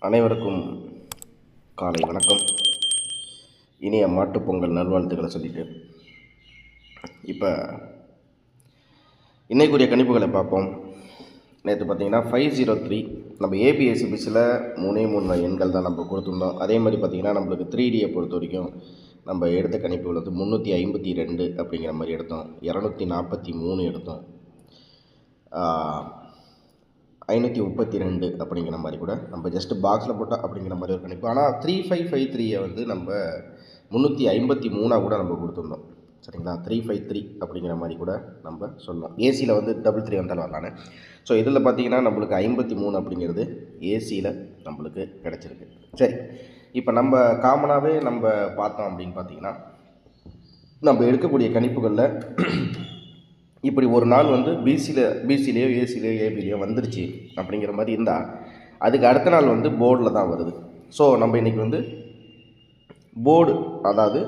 அனைவருக்கும் காலை வணக்கம். இனிய மாட்டுப்பொங்கல் நல்வாழ்த்துக்களை சொல்லிட்டு இப்போ இன்னைக்குரிய கணிப்புகளை பார்ப்போம். நேற்று பார்த்தீங்கன்னா 503 நம்ம ஏபிஎஸ்சிபிஸில் 3 எண்கள் தான் நம்ம கொடுத்துருந்தோம். அதே மாதிரி பார்த்திங்கன்னா நம்மளுக்கு 3Dயை பொறுத்த வரைக்கும் நம்ம எடுத்த கணிப்புகள் வந்து 352 அப்படிங்கிற மாதிரி எடுத்தோம், 243 எடுத்தோம், 532 அப்படிங்கிற மாதிரி கூட நம்ம ஜஸ்ட்டு பாக்ஸில் போட்டால் அப்படிங்கிற மாதிரி ஒரு கணிப்பு. ஆனால் 3553 வந்து நம்ம 353 கூட நம்ம கொடுத்துருந்தோம். சரிங்களா, 353 அப்படிங்கிற மாதிரி கூட நம்ம சொல்லலாம். ஏசியில் வந்து 33 வந்தாலும் வரலான்னு. ஸோ இதில் பார்த்திங்கன்னா நம்மளுக்கு 53 அப்படிங்கிறது ஏசியில் நம்மளுக்கு கிடச்சிருக்கு. சரி, இப்போ நம்ம காமனாகவே நம்ம பார்த்தோம் அப்படின்னு பார்த்திங்கன்னா நம்ம எடுக்கக்கூடிய கணிப்புகளில் இப்படி ஒரு நாள் வந்து பிசிலேயோ ஏசிலேயோ ஏபிலேயோ வந்துருச்சு அப்படிங்கிற மாதிரி இருந்தால் அதுக்கு அடுத்த நாள் வந்து போர்டில் தான் வருது. ஸோ நம்ம இன்றைக்கி வந்து போர்டு, அதாவது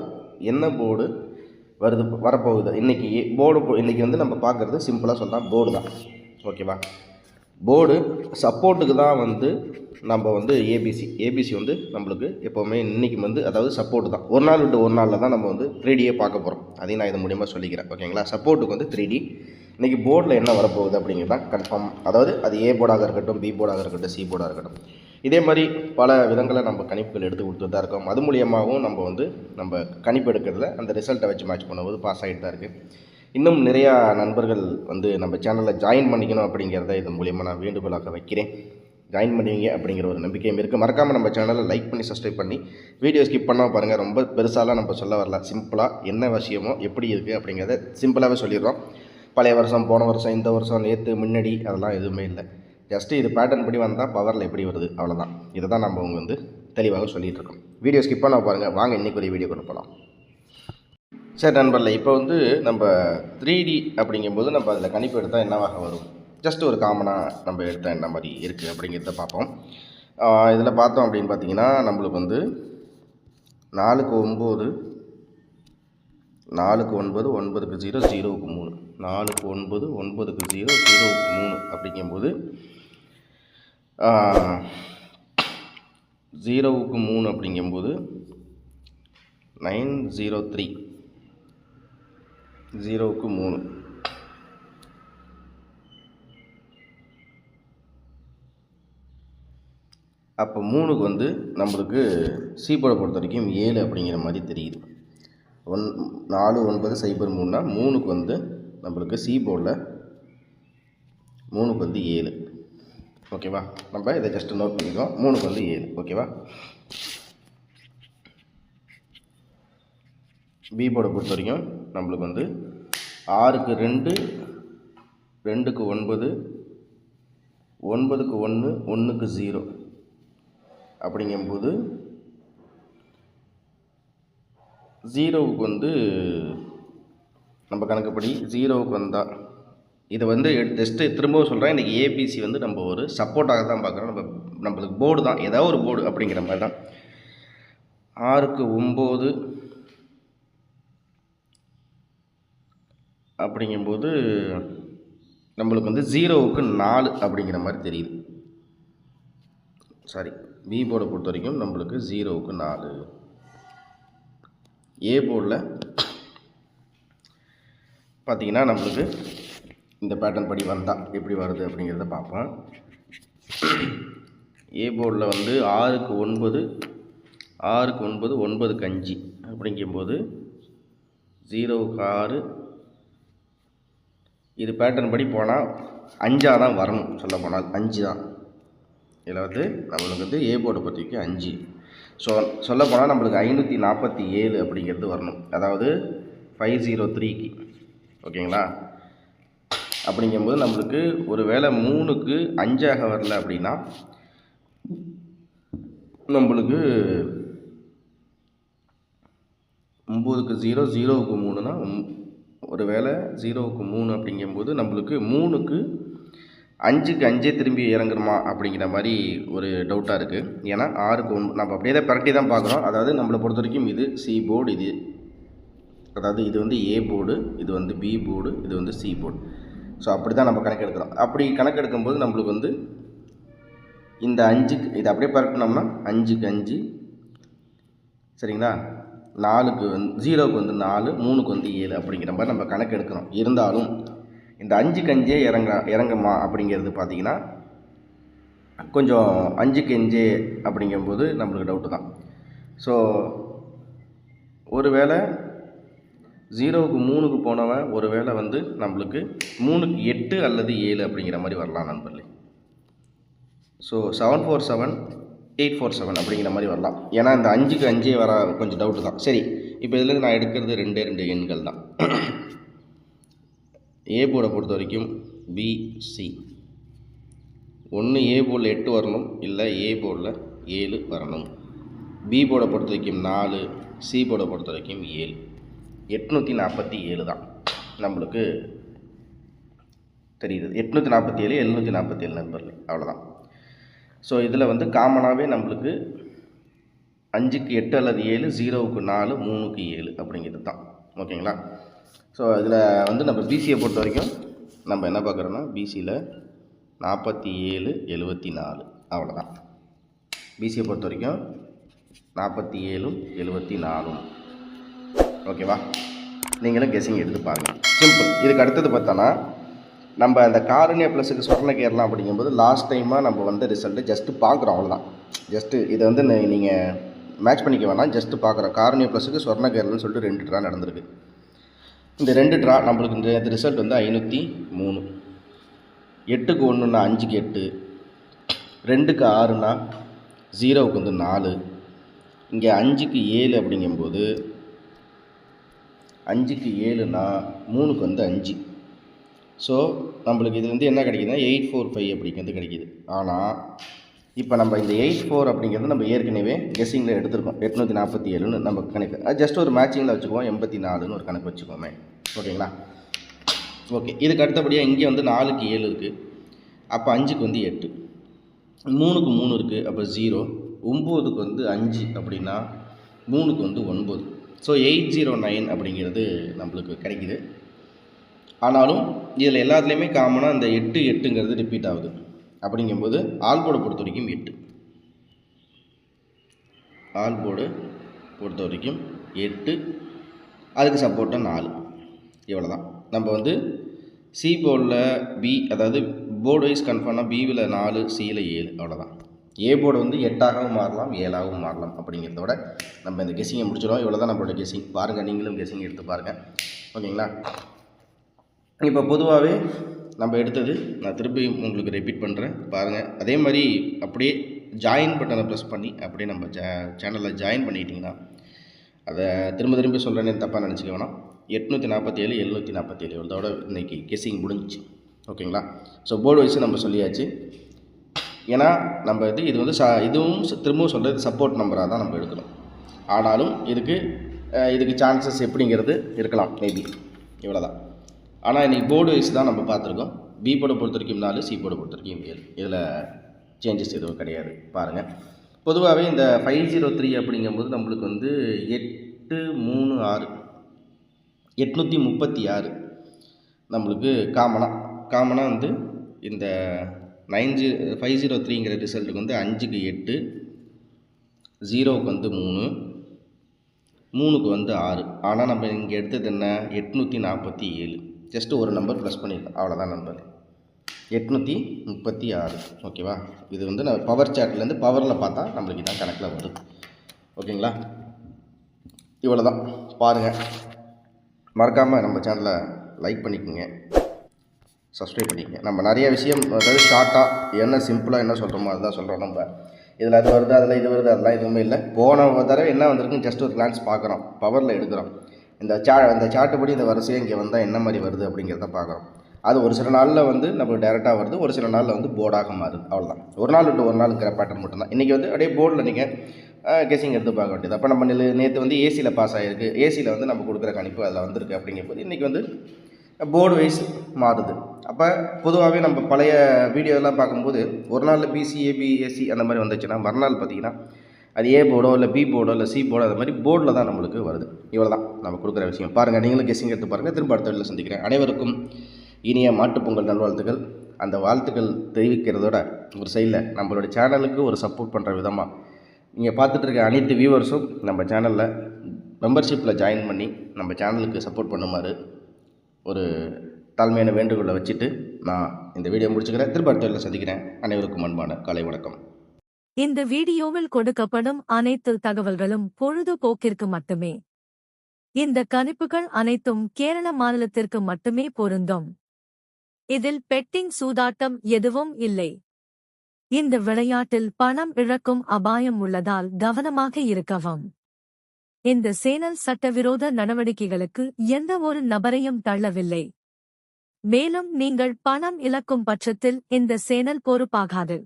என்ன போர்டு வரப்போகுது இன்றைக்கி இன்றைக்கி வந்து நம்ம பார்க்குறது சிம்பிளாக சொல்லலாம் போர்டு தான். ஓகேவா, போர்டு சப்போர்ட்டுக்கு தான் வந்து நம்ம வந்து ஏபிசி வந்து நம்மளுக்கு எப்போவுமே இன்றைக்கி வந்து அதாவது சப்போர்ட்டு தான். ஒரு நாள் விட்டு ஒரு நாளில் தான் நம்ம வந்து 3Dயே பார்க்க போகிறோம். அதையும் நான் இது மூலியமாக சொல்லிக்கிறேன். ஓகேங்களா, சப்போர்ட்டுக்கு வந்து 3D இன்றைக்கி போர்டில் என்ன வரப்போகுது அப்படிங்கிறது தான் கன்ஃபார்ம். அதாவது அது ஏ போர்டாக இருக்கட்டும், பி போர்டாக இருக்கட்டும், சி போர்டாக இருக்கட்டும், இதே மாதிரி பல விதங்களை நம்ம கணிப்புகள் எடுத்து கொடுத்துட்டு தான் இருக்கோம். அது மூலியமாகவும் நம்ம கணிப்பு எடுக்கிறதுல அந்த ரிசல்ட்டை வச்சு மேட்ச் பண்ணும்போது பாஸ் ஆகிட்டு தான் இருக்குது. இன்னும் நிறையா நண்பர்கள் வந்து நம்ம சேனலில் ஜாயின் பண்ணிக்கணும் அப்படிங்கிறத இது மூலியமாக நான் வேண்டுகோளாக வைக்கிறேன். ஜாயின் பண்ணுவீங்க அப்படிங்கிற ஒரு நம்பிக்கையும் இருக்குது. மறக்காமல் நம்ம சேனலை லைக் பண்ணி சப்ஸ்கிரைப் பண்ணி வீடியோ ஸ்கிப் பண்ணால் பாருங்கள். ரொம்ப பெருசாலாம் நம்ம சொல்ல வரல, சிம்பிளாக என்ன விஷயமோ எப்படி இருக்குது அப்படிங்கிறத சிம்பிளாகவே சொல்லிடுறோம். பழைய வருஷம், போன வருஷம், இந்த வருஷம், நேற்று, முன்னாடி அதெல்லாம் எதுவுமே இல்லை. ஜஸ்ட்டு இது பேட்டர்ன் படி வந்தால் பவரில் எப்படி வருது அவ்வளோதான். இதை தான் நம்ம வந்து தெளிவாக சொல்லிகிட்டு இருக்கோம். வீடியோ ஸ்கிப் பண்ணால் பாருங்கள். வாங்க இன்றைக்கி ஒரு வீடியோ கொண்டு போகலாம். சரி நண்பர்களே, இப்போ வந்து நம்ம 3D அப்படிங்கும்போது நம்ம அதில் கணிப்பு எடுத்தால் என்னவாக வரும், ஜஸ்ட் ஒரு காமனாக நம்ம எடுத்தால் என்ன மாதிரி இருக்குது அப்படிங்கிறத பார்ப்போம். இதில் பார்த்தோம் அப்படின்னு பார்த்தீங்கன்னா நம்மளுக்கு வந்து 4க்கு 9, 4க்கு 9, 9க்கு 0, 0க்கு 3, 4க்கு 9, 9க்கு 0, 0க்கு 3 அப்படிங்கும்போது 0க்கு 3 அப்படிங்கும்போது 903, 0க்கு 3. அப்போ 3க்கு வந்து நம்மளுக்கு சி போர்டை பொறுத்த வரைக்கும் 7 அப்படிங்கிற மாதிரி தெரியுது. 4 9 0 3னா 3க்கு வந்து நம்மளுக்கு சி போர்டில் 3க்கு வந்து 7. ஓகேவா, நம்ம இதை ஜஸ்ட்டு நோட் பண்ணிக்கோம். 3க்கு வந்து 7. ஓகேவா, பி போர்டை பொறுத்த வரைக்கும் நம்மளுக்கு வந்து 6க்கு 2, 2க்கு 9, 9க்கு 1, 1க்கு 0 அப்படிங்கும்போது 0க்கு வந்து நம்ம கணக்குப்படி 0க்கு வந்தால் இதை வந்து ஜஸ்ட்டு திரும்பவும் சொல்கிறேன். இன்றைக்கி ஏபிசி வந்து நம்ம ஒரு சப்போர்ட்டாக தான் பார்க்குறோம். நம்மளுக்கு போர்டு தான், ஏதாவது ஒரு போர்டு அப்படிங்கிற மாதிரி தான். 6க்கு 9 அப்படிங்கும்போது நம்மளுக்கு வந்து 0க்கு 4 அப்படிங்கிற மாதிரி தெரியுது. சாரி, பி போர்டை பொறுத்த வரைக்கும் நம்மளுக்கு 0க்கு 4. ஏ போர்டில் பார்த்திங்கன்னா நம்மளுக்கு இந்த பேட்டர்ன் படி வந்தால் எப்படி வருது அப்படிங்கிறத பார்ப்போம். ஏ போர்டில் வந்து 6க்கு 9, 6க்கு 9, 9க்கு 5 அப்படிங்கும்போது 0க்கு 6. இது பேட்டர்ன் படி போனால் 5ஆக தான் வரணும். சொல்ல போனால் 5 தான். இதில் வந்து நம்மளுக்கு வந்து ஏ போர்டை பொறுத்த வரைக்கும் 5. ஸோ சொல்ல போனால் நம்மளுக்கு 547 அப்படிங்கிறது வரணும். அதாவது 503க்கு. ஓகேங்களா, அப்படிங்கும்போது நம்மளுக்கு ஒரு வேளை 3க்கு 5ஆக வரல அப்படின்னா நம்மளுக்கு 9க்கு 0, 0க்கு 3னா ஒரு வேளை 0க்கு 3 அப்படிங்கும்போது நம்மளுக்கு 3க்கு 5க்கு 5 திரும்பி இறங்குறமா அப்படிங்கிற மாதிரி ஒரு டவுட்டாக இருக்குது. ஏன்னா 6க்கு 1 நம்ம அப்படியே தான் பரட்டி தான் பார்க்குறோம். அதாவது நம்மளை பொறுத்த வரைக்கும் இது சி போர்டு, அதாவது இது வந்து ஏ போர்டு, இது வந்து பி போர்டு, இது வந்து சி போர்டு. ஸோ அப்படி தான் நம்ம கணக்கெடுக்கிறோம். அப்படி கணக்கெடுக்கும்போது நம்மளுக்கு வந்து இந்த 5க்கு இதை அப்படியே பரட்டினோம்னா 5க்கு 5 சரிங்களா, 4க்கு வந்து 0க்கு வந்து 4, 3க்கு வந்து 7 அப்படிங்கிற மாதிரி நம்ம கணக்கு எடுக்கிறோம். இருந்தாலும் இந்த 5க்கு 5 இறங்குமா அப்படிங்கிறது பார்த்திங்கன்னா கொஞ்சம் 5க்கு 5 அப்படிங்கும்போது நம்மளுக்கு டவுட்டு தான். ஸோ ஒரு வேளை 0க்கு 3க்கு போனவன் ஒரு வேளை வந்து நம்மளுக்கு 3க்கு 8 அல்லது 7 அப்படிங்கிற மாதிரி வரலாம் நண்பர்களே. ஸோ 747 847 அப்படிங்கிற மாதிரி வரலாம். ஏன்னா இந்த 5க்கு 5 வர கொஞ்சம் டவுட்டு தான். சரி, இப்போ இதில் நான் எடுக்கிறது 2 எண்கள் தான். ஏ போர்டை பொறுத்த வரைக்கும் பிசி ஒன்று ஏ போர்டில் 8 வரணும், இல்லை ஏ போர்டில் 7 வரணும். பி போர்டை பொறுத்த வரைக்கும் 4, சி போர்டை பொறுத்த வரைக்கும் 7. 847 தான் நம்மளுக்கு தெரியுது. 847 747 நண்பர்கள், அவ்வளோதான். ஸோ இதில் வந்து காமனாகவே நம்மளுக்கு 5க்கு 8 அல்லது 7, 0க்கு 4, 3க்கு 7 அப்படிங்கிறது தான். ஓகேங்களா? ஸோ இதில் வந்து நம்ம பிசியை பொறுத்த வரைக்கும் நம்ம என்ன பார்க்குறோன்னா பிசியில் 47 74 அவ்வளோதான். பிசியை பொறுத்த வரைக்கும் 47 74. ஓகேவா? நீங்களும் கெஸ்ஸிங் எடுத்து பாருங்கள். சிம்பிள். இதுக்கு அடுத்தது பார்த்தோன்னா நம்ம அந்த காருண்யா ப்ளஸுக்கு சொர்ண கேரளா அப்படிங்கும்போது லாஸ்ட் டைமாக நம்ம வந்து ரிசல்ட்டு ஜஸ்ட்டு பார்க்குறோம், அவ்வளோதான். ஜஸ்ட்டு இதை வந்து நீங்கள் மேட்ச் பண்ணிக்க வேணாம், ஜஸ்ட்டு பார்க்குறோம். காருண்யா ப்ளஸுக்கு சொர்ண கேரளான்னு சொல்லிட்டு 2 ட்ரா நடந்திருக்கு. இந்த 2 ட்ரா நம்மளுக்கு இந்த ரிசல்ட் வந்து 503. 8க்கு 1ன்னா 5க்கு 8, 2க்கு 6னா 0க்கு வந்து 4, இங்கே 5க்கு 7 அப்படிங்கும்போது 5க்கு 7னா 3க்கு வந்து 5. ஸோ நம்மளுக்கு இது வந்து என்ன கிடைக்குதுன்னா 845 அப்படிங்கிறது கிடைக்கிது. ஆனால் இப்போ நம்ம இந்த 84 அப்படிங்கிறது நம்ம ஏற்கனவே கெஸ்ஸிங்கில் எடுத்துருக்கோம். 847ன்னு நம்ம கணக்கு, அது ஜஸ்ட் ஒரு மேட்சிங்கில் வச்சுக்குவோம். 84ன்னு ஒரு கணக்கு வச்சுக்கோமே. ஓகேங்களா? ஓகே. இதுக்கு அடுத்தபடியாக இங்கே வந்து 4க்கு 7 இருக்குது, அப்போ 5க்கு வந்து 8, 3க்கு 3 இருக்குது, அப்போ 0, 9க்கு வந்து 5 அப்படின்னா 3க்கு வந்து 9. ஸோ 809 அப்படிங்கிறது நம்மளுக்கு கிடைக்கிது. ஆனாலும் இதில் எல்லாத்துலேயுமே காமனாக இந்த 8 8ங்கிறது ரிப்பீட் ஆகுது. அப்படிங்கும்போது ஆல் போர்டை பொறுத்த வரைக்கும் 8, ஆல் போர்டு பொறுத்த வரைக்கும் 8, அதுக்கு சப்போர்ட்டாக 4. இவ்வளோ தான். நம்ம வந்து சி போர்டில் பி, அதாவது போர்டு வைஸ் கன்ஃபார்மாக பிவில் 4, சியில் 7, அவ்வளோதான். ஏ போர்டு வந்து 8ஆகவும் மாறலாம், 7ஆகவும் மாறலாம். அப்படிங்கிறத விட நம்ம இந்த கெஸ்ஸிங்கை முடிச்சிடும். இவ்வளோ தான் நம்மளோட கெஸ்ஸிங். பாருங்கள், நீங்களும் கெஸ்ஸிங் எடுத்து பாருங்கள். ஓகேங்களா? இப்போ பொதுவாகவே நம்ம எடுத்தது நான் திருப்பி உங்களுக்கு ரிப்பீட் பண்ணுறேன், பாருங்கள். அதே மாதிரி அப்படியே ஜாயின் பட்டனை ப்ரெஸ் பண்ணி அப்படியே நம்ம சேனலில் ஜாயின் பண்ணிக்கிட்டிங்கன்னா, அதை திரும்ப சொல்கிறேன்னு தப்பாக நினச்சிக்க வேணாம். 847 747 இதோட இன்றைக்கி கெஸ்ஸிங் முடிஞ்சிச்சு. ஓகேங்களா? ஸோ போர்டு வைஸு நம்ம சொல்லியாச்சு. ஏன்னா நம்ம இது வந்து இதுவும் திரும்பவும் சொல்கிறது சப்போர்ட் நம்பராக தான் நம்ம எடுக்கணும். ஆனாலும் இதுக்கு சான்சஸ் எப்படிங்கிறது இருக்கலாம், மேபி. இவ்வளோ தான். ஆனால் இன்றைக்கி போர்டு வைஸ் தான் நம்ம பார்த்துருக்கோம். பி போர்டை பொறுத்த வரைக்கும் 4, சி போர்டை பொறுத்த வரைக்கும் 7. இதில் சேஞ்சஸ் எதுவும் கிடையாது. பாருங்கள், பொதுவாகவே இந்த 503 அப்படிங்கும்போது நம்மளுக்கு வந்து 836 836 நம்மளுக்கு காமனாக வந்து இந்த 503ங்கிற ரிசல்ட்டுக்கு வந்து 5க்கு 8, 0க்கு வந்து 3, 3க்கு வந்து 6. ஆனால் நம்ம இங்கே எடுத்தது என்ன, 847. ஜஸ்ட்டு ஒரு நம்பர் ப்ளஸ் பண்ணியிருக்கோம், அவ்வளோதான் நம்பர். 836. ஓகேவா? இது வந்து நான் பவர் சார்ட்லேருந்து பவரில் பார்த்தா நம்மளுக்கு இதான் கணக்கில் வருது. ஓகேங்களா? இவ்வளோ தான். பாருங்கள், மறக்காமல் நம்ம சேனலை லைக் பண்ணிக்கோங்க, சப்ஸ்கிரைப் பண்ணிக்கோங்க. நம்ம நிறைய விஷயம், அதாவது ஷார்ட்டாக என்ன சிம்பிளாக என்ன சொல்கிறோமோ அதுதான் சொல்கிறோம். நம்ம இதில் அது வருது, அதில் இது வருது, அதெல்லாம் எதுவுமே இல்லை. போன தடவை என்ன வந்திருக்குன்னு ஜஸ்ட் ஒரு கிளான்ஸ் பார்க்குறோம், பவரில் எடுக்கிறோம். இந்த சார்ட்டுப்படி இந்த வரிசையாக இங்கே வந்தால் என்ன மாதிரி வருது அப்படிங்கிறத பார்க்குறோம். அது ஒரு சில நாளில் வந்து நம்ம டேரெக்டாக வருது, ஒரு சில நாளில் வந்து போர்டாக மாறுது, அவ்வளோதான். ஒரு நாள் விட்டு ஒரு நாளுங்கிற பேட்டர்ன் மட்டும்தான். இன்றைக்கி வந்து அப்படியே போர்டில் நீங்கள் கெஸ்ஸிங் எடுத்து பார்க்க வேண்டியது. அப்போ நம்ம நேற்று வந்து ஏசியில் பாஸ் ஆகிருக்கு, ஏசியில் வந்து நம்ம கொடுக்குற கணிப்பு அதில் வந்திருக்கு. அப்படிங்கும்போது இன்றைக்கி வந்து போர்டு வைஸ் மாறுது. அப்போ பொதுவாகவே நம்ம பழைய வீடியோலாம் பார்க்கும்போது ஒரு நாளில் பிசி ஏபி ஏசி அந்த மாதிரி வந்துச்சுன்னா மறுநாள் பார்த்திங்கன்னா அது ஏ போர்டோ இல்லை பி போர்டோ இல்லை சி போர்டோ அந்த மாதிரி போர்டில் தான் நம்மளுக்கு வருது. இவ்வளோ தான் நம்ம கொடுக்குற விஷயம். பாருங்கள், நீங்களும் கெஸ்ஸிங் எடுத்து பாருங்கள். திரும்ப அடுத்த வீடியோவில் சந்திக்கிறேன். அனைவருக்கும் இனிய மாட்டுப்பொங்கல் நல்வாழ்த்துக்கள். அந்த வாழ்த்துக்கள் தெரிவிக்கிறதோட ஒரு சைடில் நம்மளோட சேனலுக்கு ஒரு சப்போர்ட் பண்ணுற விதமாக நீங்கள் பார்த்துட்டு இருக்க அனைத்து வியூவர்ஸும் நம்ம சேனலில் மெம்பர்ஷிப்பில் ஜாயின் பண்ணி நம்ம சேனலுக்கு சப்போர்ட் பண்ணுமாறு ஒரு தாழ்மையான வேண்டுகோளை வச்சுட்டு நான் இந்த வீடியோ முடிச்சுக்கிறேன். திரும்ப அடுத்த சந்திக்கிறேன். அனைவருக்கும் அன்பான காலை வணக்கம். இந்த வீடியோவில் கொடுக்கப்படும் அனைத்து தகவல்களும் பொழுதுபோக்கிற்கு மட்டுமே. இந்த கணிப்புகள் அனைத்தும் கேரள மாநிலத்திற்கு மட்டுமே பொருந்தும். இதில் பெட்டிங் சூதாட்டம் எதுவும் இல்லை. இந்த விளையாட்டில் பணம் இழக்கும் அபாயம் உள்ளதால் கவனமாக இருக்கவும். இந்த சேனல் சட்டவிரோத நடவடிக்கைகளுக்கு எந்த ஒரு நபரையும் தள்ளவில்லை. மேலும் நீங்கள் பணம் இழக்கும் பட்சத்தில் இந்த சேனல் பொறுப்பாகாது.